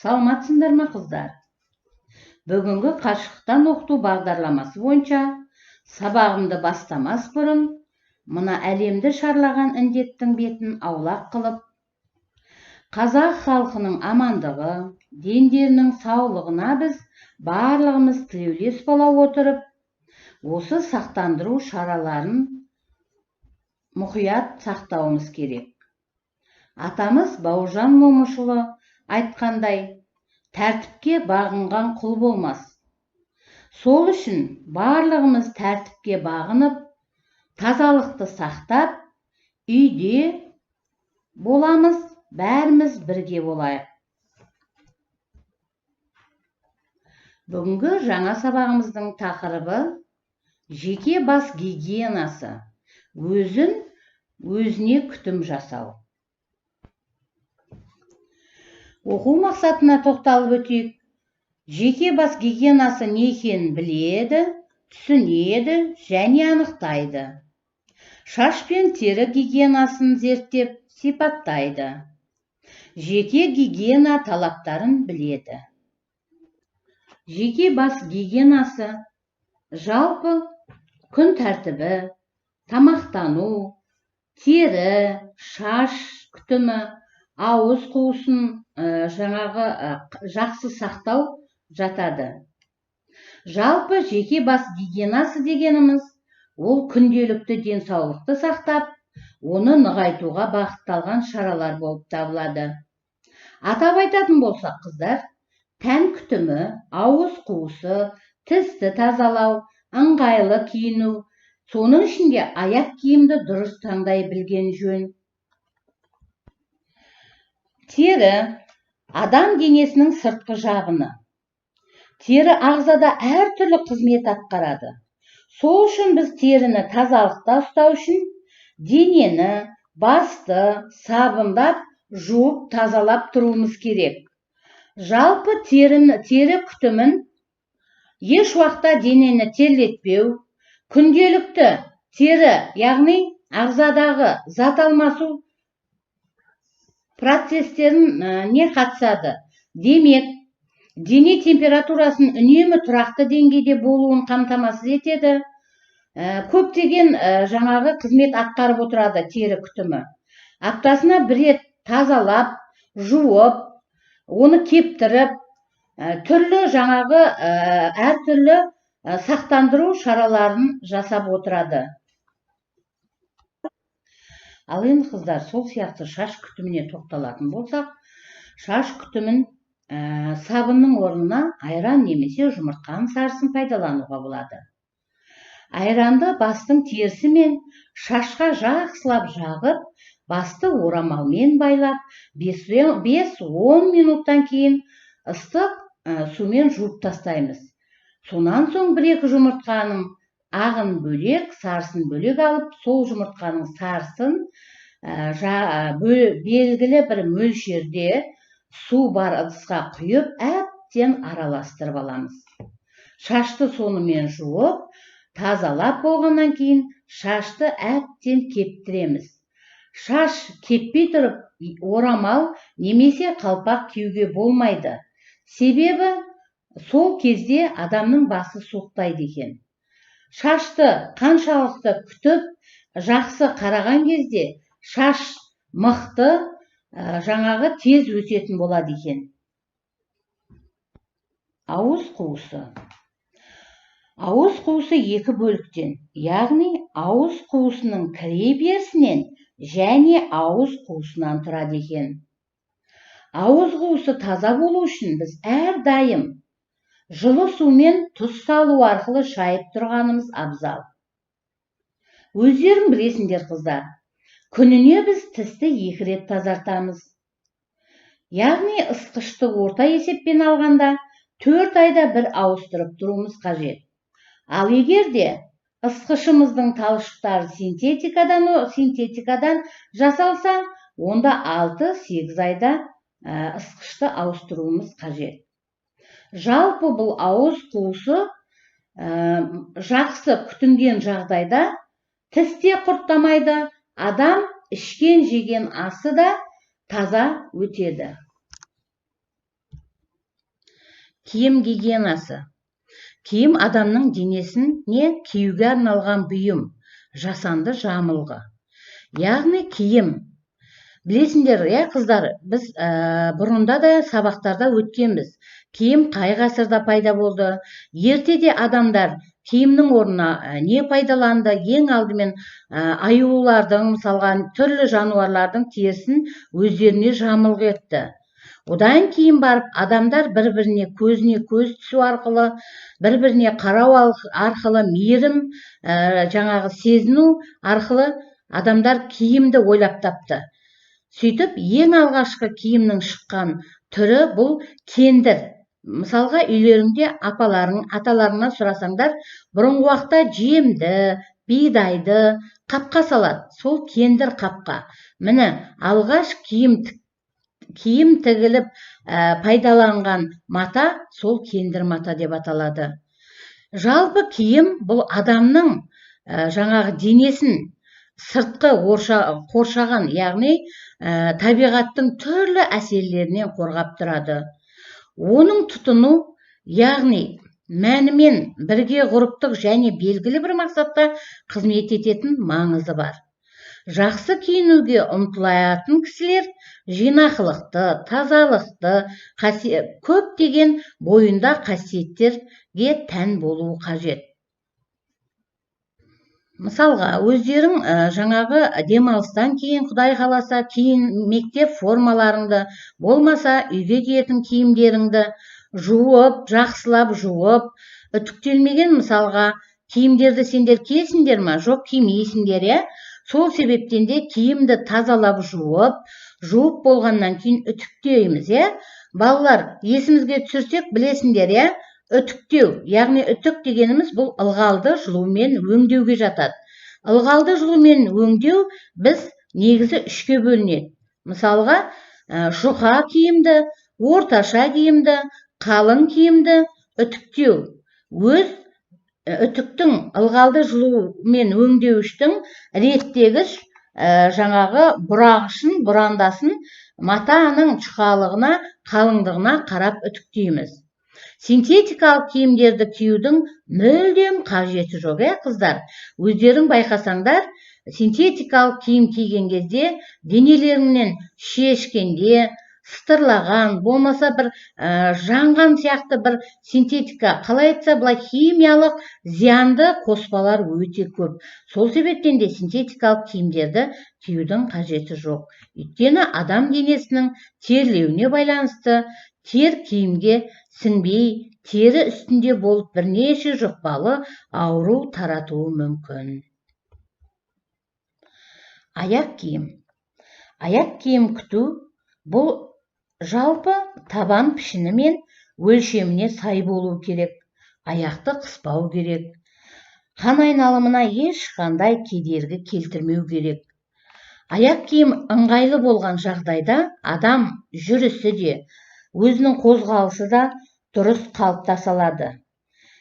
Саламатсыңдар ма қыздар? Бүгінгі қашықтан оқыту бағдарламасы бойынша сабағымды бастамас бұрын мына әлемді шарлаған індеттің бетін аулақ қылып, қазақ халқының амандығы, дендерінің саулығына біз барлығымыз тілеулес бола отырып, осы сақтандыру шараларын мұқият сақтауымыз керек. Атамыз Бауыржан Момышұлы айтқандай, тәртіпке бағынған құл болмас. Сол үшін барлығымыз тәртіпке бағынып, тазалықты сақтап, үйде боламыз, бәріміз бірге болайық. Бүгінгі жаңа сабағымыздың тақырыбы жеке бас гигиенасы, өзіне күтім жасау. Оқу мақсатына тоқталып өтейік. Жеке бас гигиенасы не екенін біледі, түсінеді және анықтайды. Шаш пен тері гигиенасын зерттеп, сипаттайды. Жеке гигиена талаптарын біледі. Жеке бас гигиенасы жалпы күн тәртібі, тамақтану, тері, шаш күтімі, ауыз қуысын жақсы сақтау жатады. Жалпы жеке бас гигиенасы дегеніміз, ол күнделікті денсаулықты сақтап, оны нығайтуға бағытталған шаралар болып табылады. Атап айтатын болсақ, қыздар, тән күтімі, ауыз қуысы, тісті тазалау, ыңғайлы киіну, соның ішінде аяқ киімді дұрыс таңдай білген жөн. Тері адам денесінің сыртқы жабыны. Тері ағзада әртүрлі қызмет атқарады. Сол үшін біз теріні тазалықта ұстау үшін денені, басты сабындап, жуып тазалап тұруымыз керек. Жалпы тері күтімін еш уақытта денені терлетпеу, күнделікті тері, яғни ағзадағы зат алмасу процестерін не қатысады? Демек, дене температурасын үнемі тұрақты деңгейде болуын қамтамасыз етеді. Көптеген жаңағы қызмет атқарып отырады тері күтімі. Аптасына бір рет тазалап, жуып, оны кептіріп, түрлі жаңағы әртүрлі сақтандыру шараларын жасап отырады. Ал енді қыздар, сол сияқты шаш күтіміне тоқталатын болсақ, шаш күтімін сабынның орнына айран немесе жұмыртқаның сарысын пайдалануға болады. Айранды бастың терісі мен шашқа жақсылап жағып, басты орамалмен байлап, 5-10 минуттан кейін ыстық сумен жуып тастаймыз. Сонан соң 1-2 жұмыртқаның ағын бөлек, сарысын бөлек алып, сол жұмыртқаның сарысын белгілі бір мөлшерде су бар ыдысқа құйып, әбден араластырып аламыз. Шашты сонымен жуып, тазалап болғаннан кейін шашты әбден кептіреміз. Шаш кеппей тұрып, орамал немесе қалпақ киюге болмайды. Себебі сол кезде адамның басы суықтайды екен. Шашты қаншалықты күтіп, жақсы қараған кезде шаш мықты, жаңағы тез өсетін болады екен. Ауыз қуысы. Ауыз қуысы 2 бөліктен, яғни ауыз қуысының кіре берісінен және ауыз қуысынан тұрады екен. Ауыз қуысы таза болу үшін біз әрдайым жылы сумен тұз салу арқылы шайып тұрғанымыз абзал. Өздерің білесіңдер, қыздар, күніне біз тісті 2 рет тазартамыз. Яғни ысқышты орта есеппен алғанда 4 айда бір ауыстырып тұруымыз қажет. Ал егер де ысқышымыздың талшықтары синтетикадан жасалса, онда 6-8 айда ысқышты ауыстыруымыз қажет. Жалпы бұл ауыз қуысы жақсы күтінген жағдайда тісте құрттамайды, адам ішкен жеген асы да таза өтеді. киім гигиенасы. Киім адамның денесіне киюге арналған бұйым, жасанды жамылғы. Яғни киім. Білесіңдер, қыздар, біз бұрында да сабақтарда өткенбіз. Киім қай ғасырда пайда болды? Ертеде адамдар киімнің орнына не пайдаланды? Ең алдымен аюлардың, мысалға түрлі жануарлардың терісін өздеріне жамылғы етті. Одан кейін барып адамдар бір-біріне көзіне көз түсу арқылы, бір-біріне қарау арқылы, мейірім, жаңағы сезіну арқылы адамдар киімді ойлап тапты. Сөйтіп, ең алғашқы киімнің шыққан түрі бұл кендір. Мысалға, үйлеріңде аталарыңнан сұрасаңдар, бұрынғы уақытта жемді, бидайды қапқа салады. Сол кендір қапқа. Міне, алғаш киім тігіліп пайдаланған мата сол кендір мата деп аталады. Жалпы киім бұл адамның жаңағы денесін сыртқы қоршаған, яғни табиғаттың түрлі әсерлерінен қорғап тұрады. Оның тұтыну, яғни мәнімен бірге ғұрыптық және белгілі бір мақсатта қызмет ететін маңызы бар. Жақсы киінуге ұмтылатын кісілер жинақылықты, тазалықты, көптеген бойында қасиеттерге тән болуы қажет. Мысалға, өздерің жаңағы демалыстан кейін, Құдай қаласа, мектеп формаларыңды, болмаса үйге киетін киімдеріңді жуып, жақсылап жуып, үтіктелмеген мысалға киімдерді сендер киесіңдер ма? Жоқ, кимейсіңдер, Сол себептен де киімді тазалап жуып болғаннан кейін үтіктейміз, Балалар, есімізге түсірсек, білесіңдер, үтіктеу, яғни үтік дегеніміз бұл ылғалды жылумен өңдеуге жатады. Ылғалды жылумен өңдеу біз негізі үшке бөлінеді. Мысалға, жұқа киімді, орташа киімді, қалың киімді үтіктеу. Өз үтіктің ылғалды жылумен өңдеуіштің реттегіш жаңағы бұрандасын матаның жұқалығына, қалыңдығына қарап үтіктейміз. Синтетикалық киімдерді киюдің мүлдем қажеті жоқ, қыздар. Өздерің байқасаңдар, синтетикалық киім киген кезде денелеріңнен шешкенде, сытырлаған, болмаса бір жанған сияқты бір синтетика, қалай айтса, бұлай химиялық зиянды қоспалар өте көп. Сол себептен де синтетикалық киімдерді киюдің қажеті жоқ. Өйткені адам денесінің терлеуіне байланысты тер киімге сіңбей, тері үстінде болып бірнеше жұқпалы ауру таратуы мүмкін. Аяқ киім. Аяқ киім күту бұл жалпы табан пішіні мен өлшеміне сай болу керек. Аяқты қыспау керек. Қан айналымына ешқандай кедергі келтірмеу керек. Аяқ киім ыңғайлы болған жағдайда адам жүрісі де, өзінің қозғалысы да дұрыс қалыптаса алады.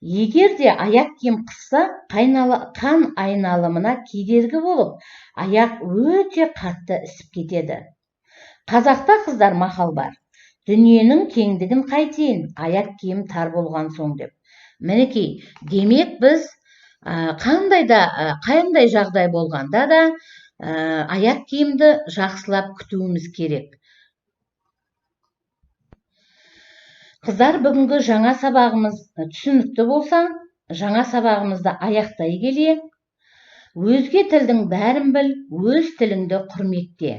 Егер де аяқ киім қысса, қан айналымына кедергі болып, аяқ өте қатты ісіп кетеді. Қазақта, қыздар, мақал бар. Дүниенің кеңдігін қайтейін, аяқ киім тар болған соң деп. Мінекей, демек біз қандай жағдай болғанда да аяқ киімді жақсылап күтуіміз керек. Қыздар, бүгінгі жаңа сабағымыз түсінікті болса, жаңа сабағымызды аяқтай келе, өзге тілдің бәрін біл, өз тіліңді құрметте.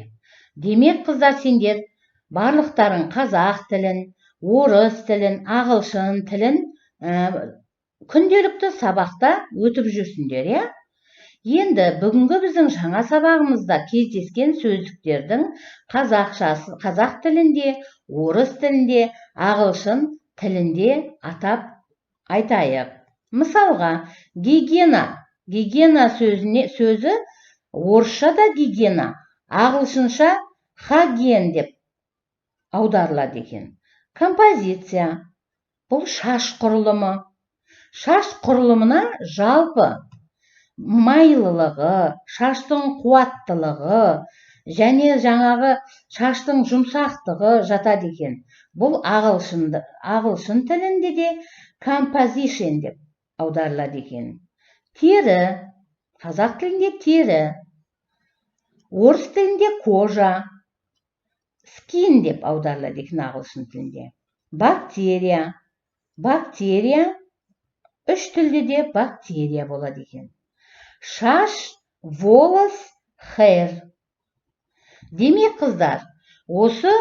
Демек, қыздар, сендер барлықтарың қазақ тілін, орыс тілін, ағылшын тілін күнделікті сабақта өтіп жүрсіңдер, Енді бүгінгі біздің жаңа сабағымызда кездескен сөздіктердің қазақ тілінде, орыс тілінде, ағылшын тілінде атап айтайық. Мысалға, гигиена. Гигиена сөзі орысшада гигиена, ағылшынша хаген деп аударылады екен. Композиция. Бұл шаш құрылымы. Шаш құрылымына жалпы майлылығы, шаштың қуаттылығы, және жаңағы шаштың жұмсақтығы жатады екен. Бұл ағылшын тілінде де composition деп аударылады екен. Тері, қазақ тілінде тері, орыс тілінде кожа, skin деп аударылады екен ағылшын тілінде. Бактерия, үш тілде де бактерия болады екен. Шаш, волос, hair. Демек қыздар, осы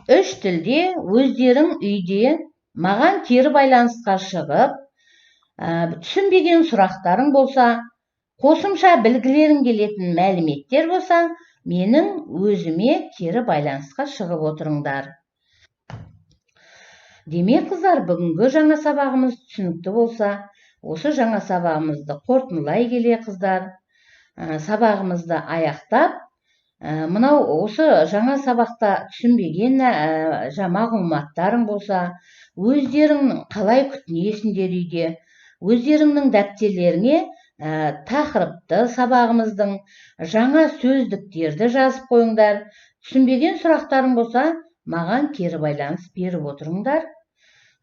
үш тілде өздерің үйде маған кері байланысқа шығып, түсінбеген сұрақтарың болса, қосымша білгілерің келетін мәліметтер болса, менің өзіме кері байланысқа шығып отырыңдар. Демек қыздар, бүгінгі жаңа сабағымыз түсінікті болса, осы жаңа сабағымызды қорытындылай келе қыздар, сабағымызды аяқтап, мынау осы жаңа сабақта түсінбеген мағлұматтарың болса, өздерің қалай күтінесіңдер үйде, өздеріңнің дәптерлеріңе тақырыпты сабағымыздың жаңа сөздіктерді жазып қойыңдар. Түсінбеген сұрақтарың болса, маған кері байланыс беріп отырыңдар.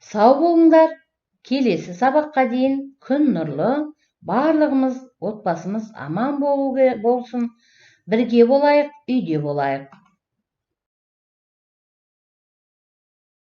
Сау болыңдар. Келесі сабаққа дейін күн нұрлы, барлығымыз отбасымыз аман болсын. Бірге болайық, үйде болайық.